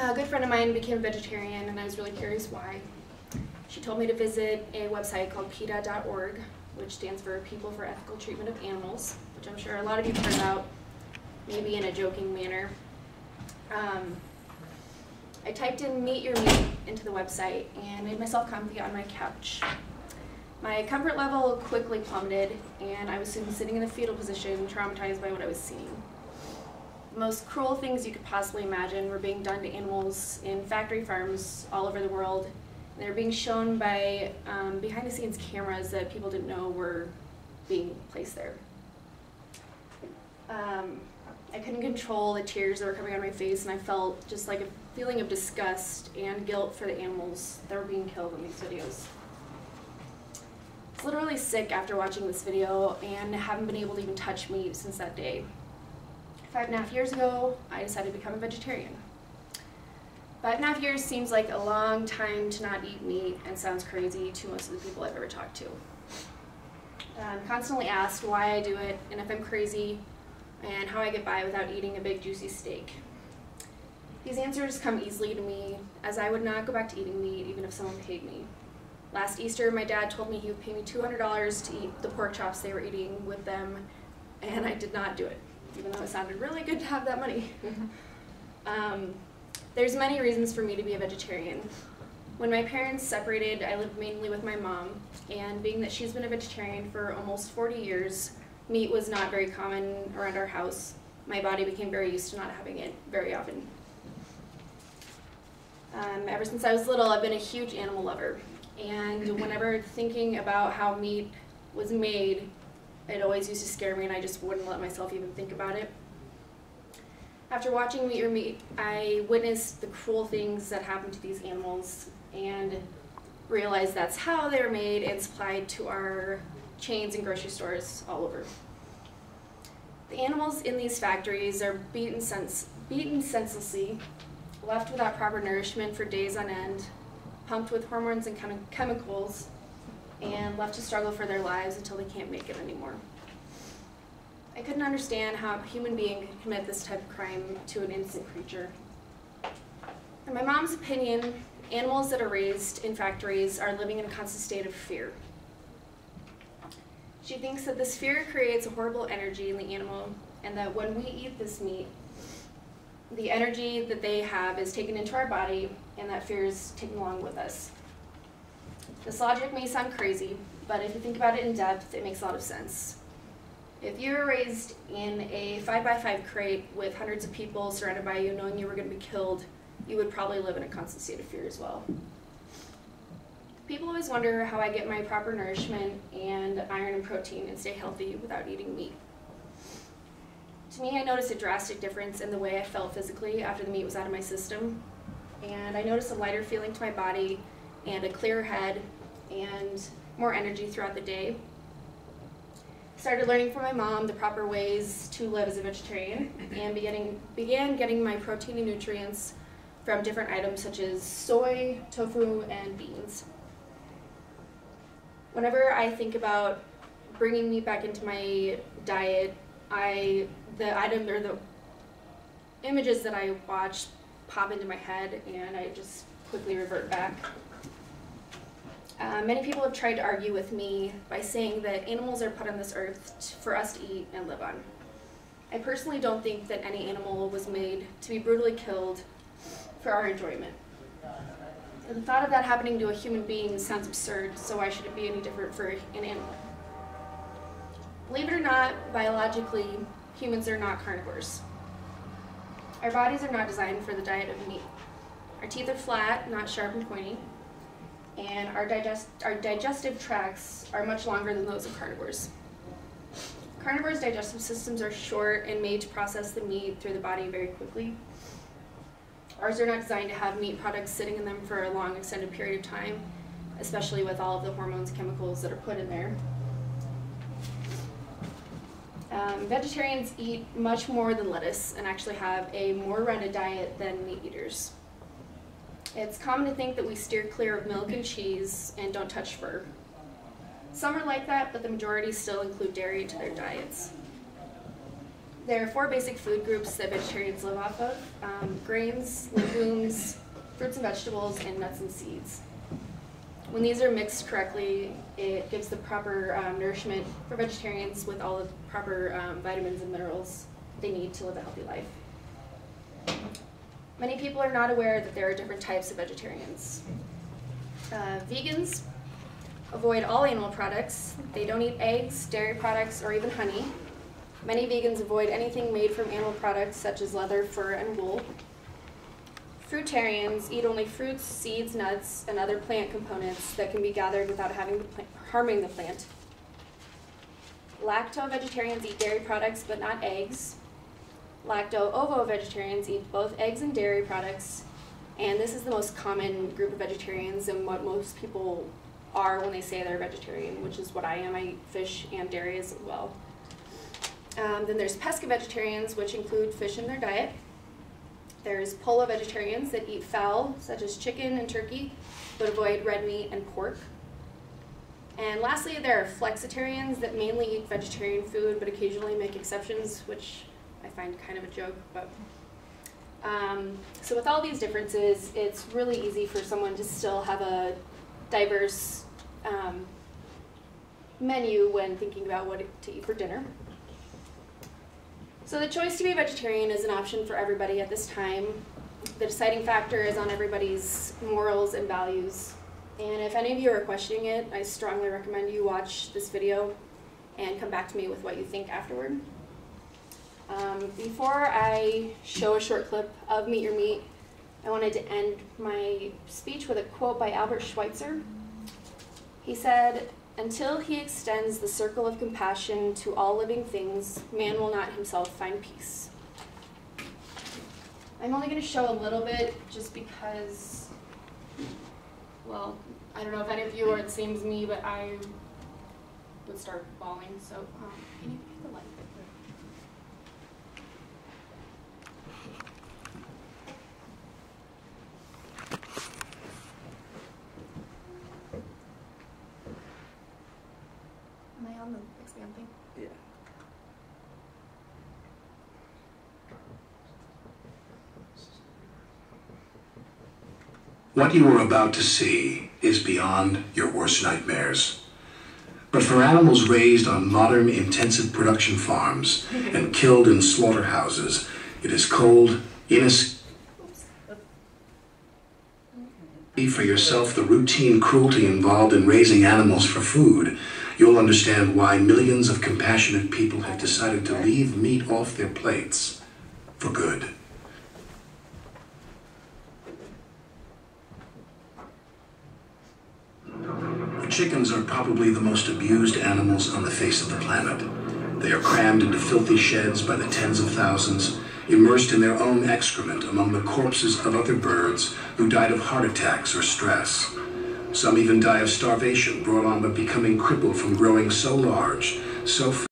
A good friend of mine became a vegetarian, and I was really curious why. She told me to visit a website called PETA.org, which stands for People for Ethical Treatment of Animals, which I'm sure a lot of you have heard about, maybe in a joking manner. I typed in "meet your meat" into the website and made myself comfy on my couch. My comfort level quickly plummeted, and I was soon sitting in the fetal position, traumatized by what I was seeing. The most cruel things you could possibly imagine were being done to animals in factory farms all over the world. And they were being shown by behind-the-scenes cameras that people didn't know were being placed there. I couldn't control the tears that were coming out of my face, and I felt just like a feeling of disgust and guilt for the animals that were being killed in these videos. I was literally sick after watching this video and haven't been able to even touch meat since that day. 5.5 years ago, I decided to become a vegetarian. 5.5 years seems like a long time to not eat meat and sounds crazy to most of the people I've ever talked to. I'm constantly asked why I do it and if I'm crazy and how I get by without eating a big juicy steak. These answers come easily to me, as I would not go back to eating meat even if someone paid me. Last Easter, my dad told me he would pay me $200 to eat the pork chops they were eating with them, and I did not do it, even though it sounded really good to have that money. There's many reasons for me to be a vegetarian. When my parents separated, I lived mainly with my mom, and being that she's been a vegetarian for almost 40 years, meat was not very common around our house. My body became very used to not having it very often. Ever since I was little, I've been a huge animal lover, and whenever thinking about how meat was made, it always used to scare me, and I just wouldn't let myself even think about it. After watching Meet Your Meat, I witnessed the cruel things that happen to these animals and realized that's how they were made and supplied to our chains and grocery stores all over. The animals in these factories are beaten senselessly, left without proper nourishment for days on end, pumped with hormones and chemicals, and left to struggle for their lives until they can't make it anymore. I couldn't understand how a human being could commit this type of crime to an innocent creature. In my mom's opinion, animals that are raised in factories are living in a constant state of fear. She thinks that this fear creates a horrible energy in the animal, and that when we eat this meat, the energy that they have is taken into our body, and that fear is taken along with us. This logic may sound crazy, but if you think about it in depth, it makes a lot of sense. If you were raised in a 5x5 crate with hundreds of people surrounded by you, knowing you were going to be killed, you would probably live in a constant state of fear as well. People always wonder how I get my proper nourishment and iron and protein and stay healthy without eating meat. To me, I noticed a drastic difference in the way I felt physically after the meat was out of my system, and I noticed a lighter feeling to my body and a clearer head and more energy throughout the day. I started learning from my mom the proper ways to live as a vegetarian and began getting my protein and nutrients from different items such as soy, tofu, and beans. Whenever I think about bringing meat back into my diet, the images that I watch pop into my head, and I just quickly revert back. Many people have tried to argue with me by saying that animals are put on this earth for us to eat and live on. I personally don't think that any animal was made to be brutally killed for our enjoyment. The thought of that happening to a human being sounds absurd, so why should it be any different for an animal? Believe it or not, biologically, humans are not carnivores. Our bodies are not designed for the diet of meat. Our teeth are flat, not sharp and pointy, and our digestive tracts are much longer than those of carnivores. Carnivores' digestive systems are short and made to process the meat through the body very quickly. Ours are not designed to have meat products sitting in them for a long, extended period of time, especially with all of the hormones and chemicals that are put in there. Vegetarians eat much more than lettuce and actually have a more rounded diet than meat eaters. It's common to think that we steer clear of milk and cheese and don't touch fur. Some are like that, but the majority still include dairy into their diets. There are 4 basic food groups that vegetarians live off of: grains, legumes, fruits and vegetables, and nuts and seeds. When these are mixed correctly, it gives the proper nourishment for vegetarians with all the proper vitamins and minerals they need to live a healthy life. Many people are not aware that there are different types of vegetarians. Vegans avoid all animal products. They don't eat eggs, dairy products, or even honey. Many vegans avoid anything made from animal products such as leather, fur, and wool. Fruitarians eat only fruits, seeds, nuts, and other plant components that can be gathered without harming the plant. Lacto-vegetarians eat dairy products but not eggs. Lacto-ovo-vegetarians eat both eggs and dairy products, and this is the most common group of vegetarians and what most people are when they say they're vegetarian, which is what I am. I eat fish and dairy as well. Then there's pesca-vegetarians, which include fish in their diet. There's polo-vegetarians that eat fowl, such as chicken and turkey, but avoid red meat and pork. And lastly, there are flexitarians that mainly eat vegetarian food, but occasionally make exceptions, which I find kind of a joke. But so with all these differences, it's really easy for someone to still have a diverse menu when thinking about what to eat for dinner. So the choice to be vegetarian is an option for everybody at this time. The deciding factor is on everybody's morals and values. And if any of you are questioning it, I strongly recommend you watch this video and come back to me with what you think afterward. Before I show a short clip of Meet Your Meat, I wanted to end my speech with a quote by Albert Schweitzer. He said, "Until he extends the circle of compassion to all living things, man will not himself find peace." I'm only going to show a little bit just because, well, I don't know if any of you or it seems me, but I would start bawling, so can you hit the light? Am I on the expand thing? Yeah. What you are about to see is beyond your worst nightmares. But for animals raised on modern intensive production farms and killed in slaughterhouses, it is cold, inescapable. For yourself the routine cruelty involved in raising animals for food, you'll understand why millions of compassionate people have decided to leave meat off their plates for good. Chickens are probably the most abused animals on the face of the planet. They are crammed into filthy sheds by the tens of thousands, immersed in their own excrement among the corpses of other birds who died of heart attacks or stress. Some even die of starvation brought on by becoming crippled from growing so large, so